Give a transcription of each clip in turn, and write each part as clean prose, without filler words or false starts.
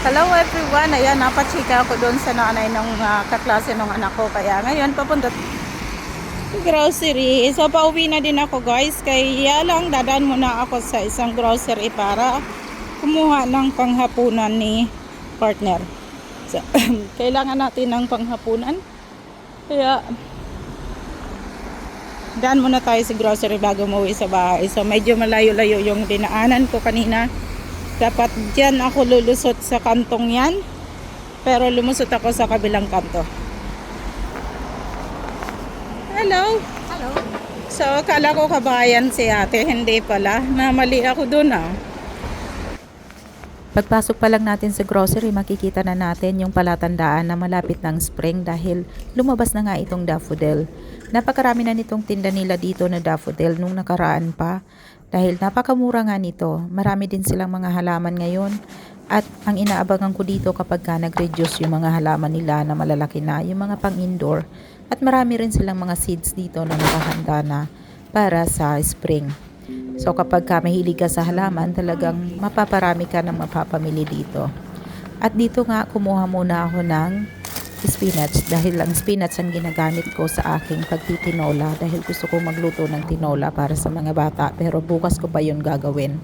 Hello everyone, ayan, napachika ako doon sa nanay ng kaklase ng anak ko. Kaya ngayon papunta grocery. So pauwi na din ako guys. Kaya lang dadaan muna ako sa isang grocery para kumuha ng panghapunan ni partner. So, kailangan natin ng panghapunan. Kaya daan muna tayo sa grocery bago umuwi sa bahay. So medyo malayo-layo yung dinaanan ko kanina. Dapat dyan ako lulusot sa kantong yan. Pero lumusot ako sa kabilang kanto. Hello. Hello. So akala ko kabayan si ate. Hindi pala. Namali ako dun ah. Pagpasok pa lang natin sa grocery, makikita na natin yung palatandaan na malapit ng spring dahil lumabas na nga itong daffodil. Napakarami na nitong tinda nila dito na daffodil nung nakaraan pa dahil napakamura nga nito. Marami din silang mga halaman ngayon at ang inaabangan ko dito kapag ka nag-reduce yung mga halaman nila na malalaki na, yung mga pang-indoor, at marami rin silang mga seeds dito na nakahanda na para sa spring. So kapag ka mahilig ka sa halaman, talagang mapaparami ka ng mapapamili dito. At dito nga kumuha muna ako ng spinach dahil ang spinach ang ginagamit ko sa aking pagtitinola dahil gusto ko magluto ng tinola para sa mga bata, pero bukas ko pa yun gagawin.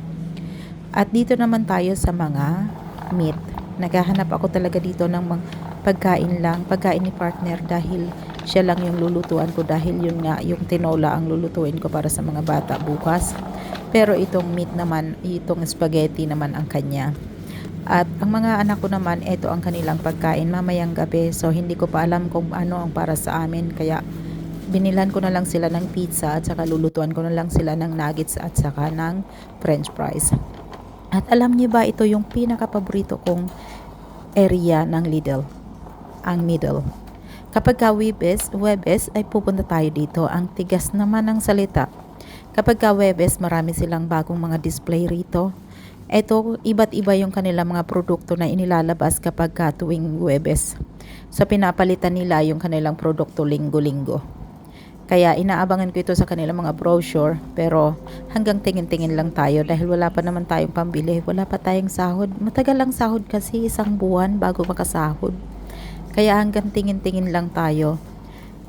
At dito naman tayo sa mga meat. Naghahanap ako talaga dito ng mga pagkain ni partner dahil siya lang yung lulutuan ko dahil yun nga yung tinola ang lulutuin ko para sa mga bata bukas. Pero itong meat naman, itong spaghetti naman ang kanya. At ang mga anak ko naman, ito ang kanilang pagkain mamayang gabi. So hindi ko pa alam kung ano ang para sa amin. Kaya binilan ko na lang sila ng pizza at saka lulutuan ko na lang sila ng nuggets at saka ng french fries. At alam niyo ba, ito yung pinaka-paborito kong area ng Lidl. Ang middle. Kapag ka Webes ay pupunta tayo dito. Ang tigas naman ng salita. Kapag ka Webes, marami silang bagong mga display rito. Ito, iba't iba yung kanilang mga produkto na inilalabas kapag ka tuwing Webes. So, pinapalitan nila yung kanilang produkto linggo-linggo. Kaya inaabangan ko ito sa kanilang mga brochure, pero hanggang tingin-tingin lang tayo dahil wala pa naman tayong pambili, wala pa tayong sahod. Matagal lang sahod kasi, 1 buwan bago makasahod. Kaya hanggang tingin-tingin lang tayo.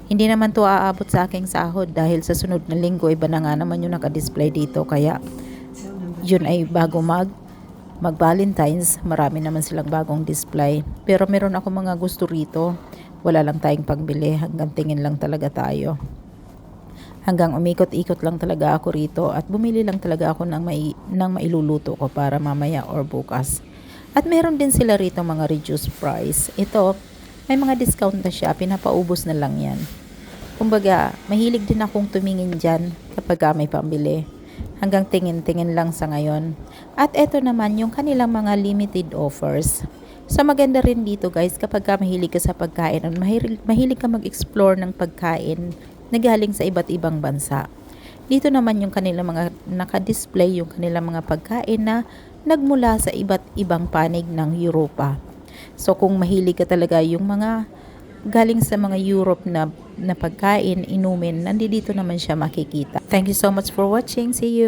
Hindi naman to aabot sa aking sahod dahil sa sunod na linggo iba na nga naman yung naka-display dito. Kaya yun ay bago mag-Valentine's, marami naman silang bagong display. Pero meron ako mga gusto rito. Wala lang tayong pagbili, hanggang tingin lang talaga tayo. Hanggang umikot-ikot lang talaga ako rito at bumili lang talaga ako ng mailuluto ko para mamaya or bukas. At meron din sila rito mga reduced price. Ito, may mga discount na siya, pinapaubos na lang yan. Kumbaga, mahilig din akong tumingin dyan kapag may pambili. Hanggang tingin-tingin lang sa ngayon. At eto naman yung kanilang mga limited offers. So maganda rin dito guys kapag mahilig ka sa pagkain at mahilig ka mag-explore ng pagkain na galing sa iba't ibang bansa. Dito naman yung kanilang mga naka-display yung kanilang mga pagkain na nagmula sa iba't ibang panig ng Europa. So kung mahilig ka talaga yung mga galing sa mga Europe na pagkain, inumin, nandito naman siya makikita. Thank you so much for watching. See you!